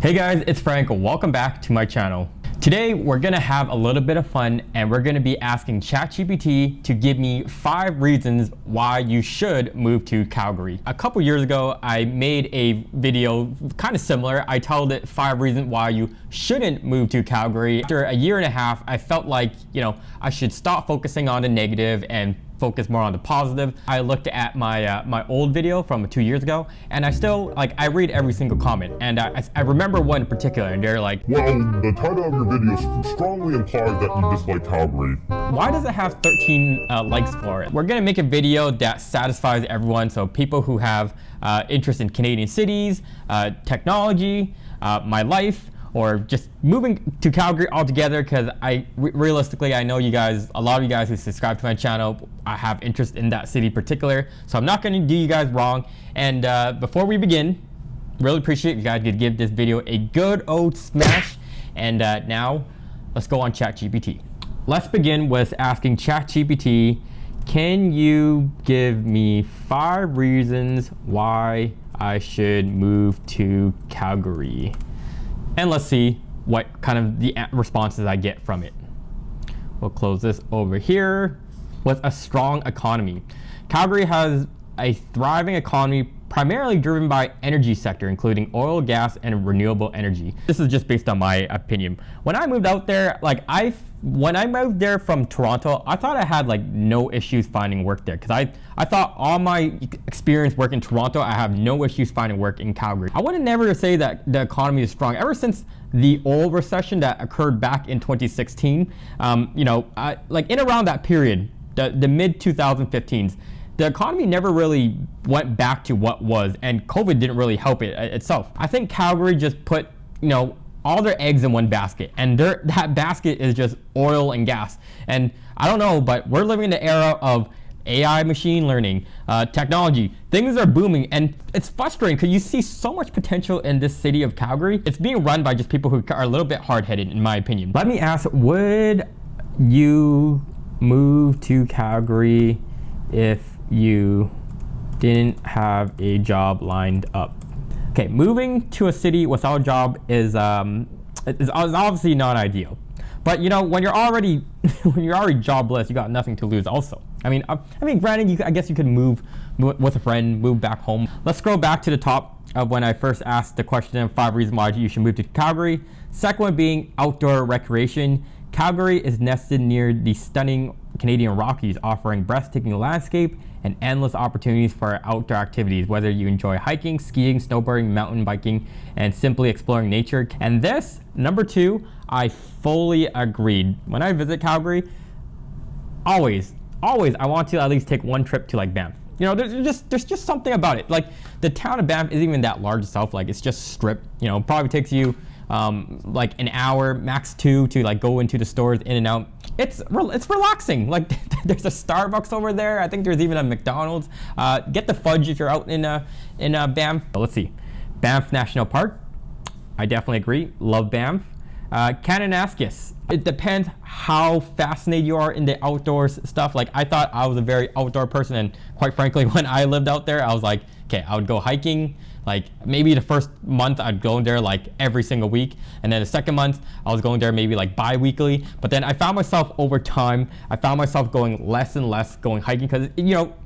Hey guys, it's Frank. Welcome back to my channel. Today we're gonna have a little bit of fun and we're gonna be asking ChatGPT to give me 5 reasons why you should move to Calgary. A couple years ago, I made a video kind of similar. I titled it 5 reasons why you shouldn't move to Calgary. After a year and a half, I felt like, I should stop focusing on the negative and focus more on the positive. I looked at my old video from 2 years ago, and I still I read every single comment, and I remember one in particular, and they're like, "Well, the title of your video strongly implies that you dislike Calgary. Why does it have 13 likes for it?" We're gonna make a video that satisfies everyone, so people who have interest in Canadian cities, technology, my life, or just moving to Calgary altogether, because realistically, I know you guys, a lot of you guys who subscribe to my channel, I have interest in that city in particular, so I'm not going to do you guys wrong. And before we begin, really appreciate you guys could give this video a good old smash. And now, let's go on ChatGPT. Let's begin with asking ChatGPT, can you give me 5 reasons why I should move to Calgary? And let's see what kind of the responses I get from it. We'll close this over here. With a strong economy, Calgary has a thriving economy primarily driven by energy sector, including oil, gas, and renewable energy. This is just based on my opinion. When I moved out there, when I moved there from Toronto, I thought I had no issues finding work there, because I thought all my experience working in Toronto, I have no issues finding work in Calgary. I would never say that the economy is strong. Ever since the oil recession that occurred back in 2016, in around that period, the mid 2015s, the economy never really went back to what was, and COVID didn't really help it itself. I think Calgary just put, all their eggs in one basket, and that basket is just oil and gas. And I don't know, but we're living in the era of AI, machine learning, technology. Things are booming, and it's frustrating because you see so much potential in this city of Calgary. It's being run by just people who are a little bit hard-headed, in my opinion. Let me ask, would you move to Calgary if you didn't have a job lined up? Okay, moving to a city without a job is obviously not ideal. But when you're already jobless, you got nothing to lose. Also, I mean, granted, I guess you could move with a friend, move back home. Let's scroll back to the top of when I first asked the question: 5 reasons why you should move to Calgary. Second one being outdoor recreation. Calgary is nested near the stunning Canadian Rockies, offering breathtaking landscape and endless opportunities for outdoor activities, whether you enjoy hiking, skiing, snowboarding, mountain biking, and simply exploring nature. And this, number 2, I fully agreed. When I visit Calgary, always, I want to at least take one trip to Banff. There's just something about it. The town of Banff isn't even that large itself. It's just strip. Probably takes you an hour, max 2, to go into the stores, in and out. It's relaxing. There's a Starbucks over there. I think there's even a McDonald's. Get the fudge if you're out in Banff. Let's see, Banff National Park. I definitely agree. Love Banff. Kananaskis. It depends how fascinated you are in the outdoors stuff. I thought I was a very outdoor person, and quite frankly, when I lived out there, I was like, okay, I would go hiking. Maybe the first month I'd go there every single week, and then the second month I was going there maybe bi-weekly. But then I found myself over time, going less and less going hiking, because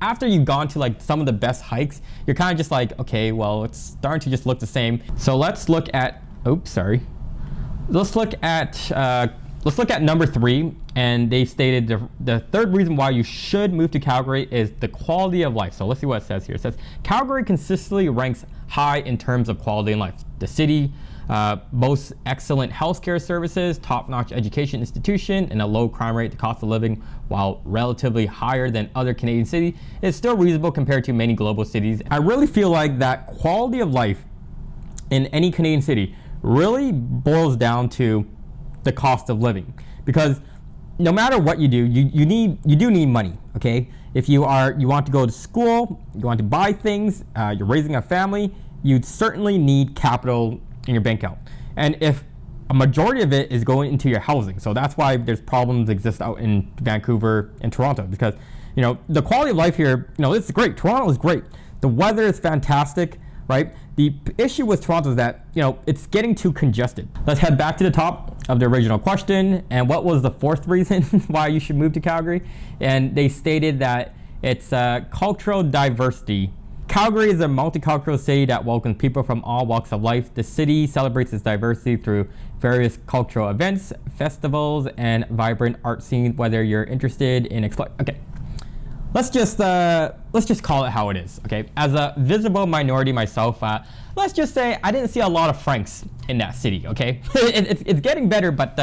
after you've gone to some of the best hikes, you're kind of just okay, well, it's starting to just look the same. So let's look at Let's look at number 3, and they stated the third reason why you should move to Calgary is the quality of life. So let's see what it says here. It says, Calgary consistently ranks high in terms of quality of life. The city boasts excellent healthcare services, top-notch education institution, and a low crime rate. The cost of living, while relatively higher than other Canadian cities, is still reasonable compared to many global cities. I really feel like that quality of life in any Canadian city really boils down to the cost of living, because no matter what you do, you do need money. Okay, if you want to go to school, you want to buy things, you're raising a family, you'd certainly need capital in your bank account. And if a majority of it is going into your housing, so that's why there's problems exist out in Vancouver and Toronto, because the quality of life here, it's great. Toronto is great. The weather is fantastic. right? The issue with Toronto is that, it's getting too congested. Let's head back to the top of the original question. And what was the fourth reason why you should move to Calgary? And they stated that it's cultural diversity. Calgary is a multicultural city that welcomes people from all walks of life. The city celebrates its diversity through various cultural events, festivals, and vibrant art scene. Whether you're interested in okay, let's just call it how it is. Okay, as a visible minority myself, let's just say I didn't see a lot of Franks in that city. Okay, it's getting better, but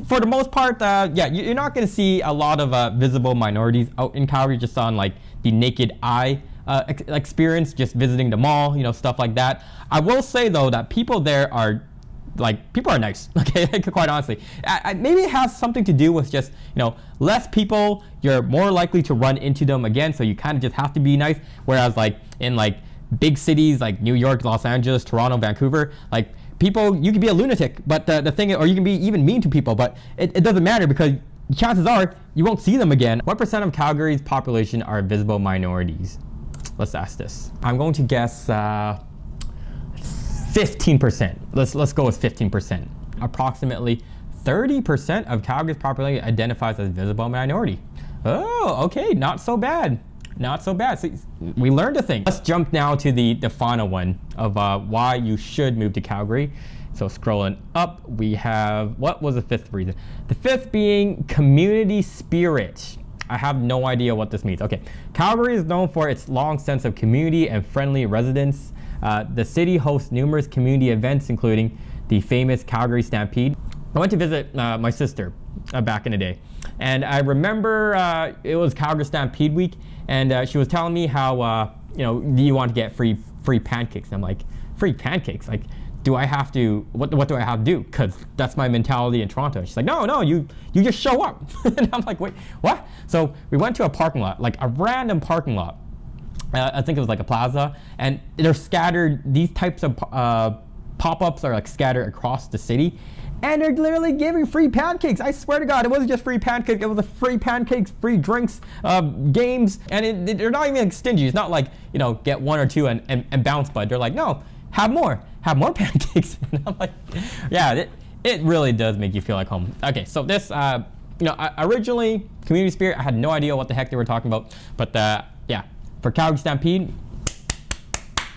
for the most part, yeah, you're not going to see a lot of visible minorities out in Calgary just on like the naked eye. Experience just visiting the mall, stuff like that. I will say though that people there are people are nice. Okay, quite honestly, maybe it has something to do with just less people. You're more likely to run into them again, so you kind of just have to be nice. Whereas in big cities like New York, Los Angeles, Toronto, Vancouver, people, you can be a lunatic, but the thing, or you can be even mean to people, but it doesn't matter because chances are you won't see them again. What percent of Calgary's population are visible minorities? Let's ask this. I'm going to guess 15%. Let's go with 15%. Approximately 30% of Calgary's population identifies as visible minority. Oh, okay, not so bad. Not so bad. So we learned a thing. Let's jump now to the final one of why you should move to Calgary. So scrolling up, we have, what was the fifth reason? The fifth being community spirit. I have no idea what this means. Okay, Calgary is known for its long sense of community and friendly residents. The city hosts numerous community events, including the famous Calgary Stampede. I went to visit my sister back in the day, and I remember it was Calgary Stampede week, and she was telling me how do you want to get free pancakes? And I'm like, free pancakes? Do I have to, what do I have to do? Because that's my mentality in Toronto. She's like, no, you just show up. And I'm like, wait, what? So we went to a parking lot, a random parking lot. I think it was a plaza, and they're scattered. These types of pop-ups are scattered across the city, and they're literally giving free pancakes. I swear to God, it wasn't just free pancakes. It was free pancakes, free drinks, games, and they're not even stingy. It's not get one or two and bounce, but they're like, no, have more pancakes. And I'm like, yeah, it really does make you feel like home. Okay, so this, originally community spirit, I had no idea what the heck they were talking about, but yeah, for Calgary Stampede,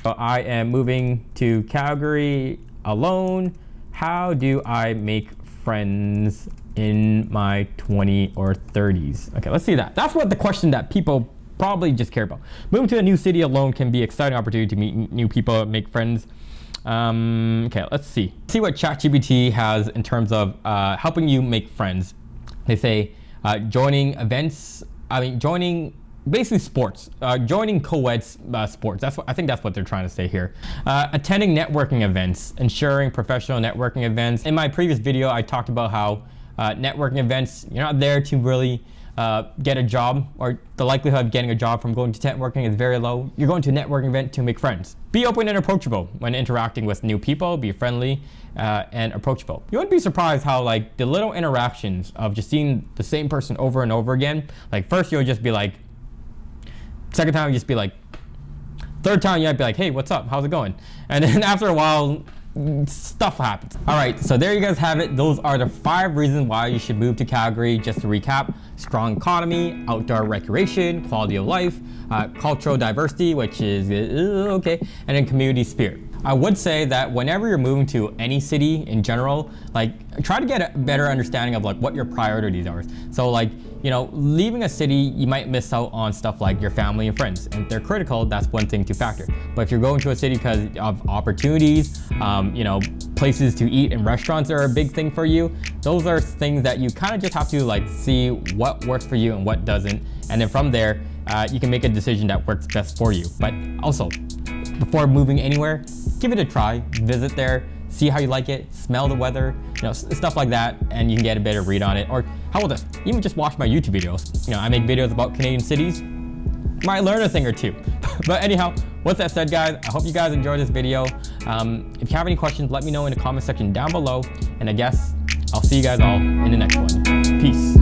so I am moving to Calgary alone. How do I make friends in my 20s or 30s? Okay, let's see that. That's what the question that people probably just care about. Moving to a new city alone can be an exciting opportunity to meet new people, make friends. Okay, let's see. See what ChatGPT has in terms of helping you make friends. They say joining events. Joining basically sports. Joining co-ed sports. I think that's what they're trying to say here. Attending networking events, ensuring professional networking events. In my previous video, I talked about how networking events, you're not there to really get a job, or the likelihood of getting a job from going to networking is very low. You're going to a networking event to make friends. Be open and approachable when interacting with new people. Be friendly and approachable. You wouldn't be surprised how the little interactions of just seeing the same person over and over again. First you'll just be like, second time you just be like, third time you might be like, hey, what's up? How's it going? And then after a while, stuff happens. All right, so there you guys have it. Those are the 5 reasons why you should move to Calgary. Just to recap: strong economy, outdoor recreation, quality of life, cultural diversity, which is okay, and then community spirit. I would say that whenever you're moving to any city in general, try to get a better understanding of what your priorities are. So leaving a city, you might miss out on stuff like your family and friends. And if they're critical, that's one thing to factor. But if you're going to a city because of opportunities, places to eat and restaurants are a big thing for you, those are things that you kind of just have to see what works for you and what doesn't. And then from there, you can make a decision that works best for you. But also, before moving anywhere, give it a try, visit there, see how you like it, smell the weather, stuff like that, and you can get a better read on it. Or how about this? Even just watch my YouTube videos. I make videos about Canadian cities. Might learn a thing or two. But anyhow, with that said, guys, I hope you guys enjoyed this video. If you have any questions, let me know in the comment section down below. And I guess I'll see you guys all in the next one. Peace.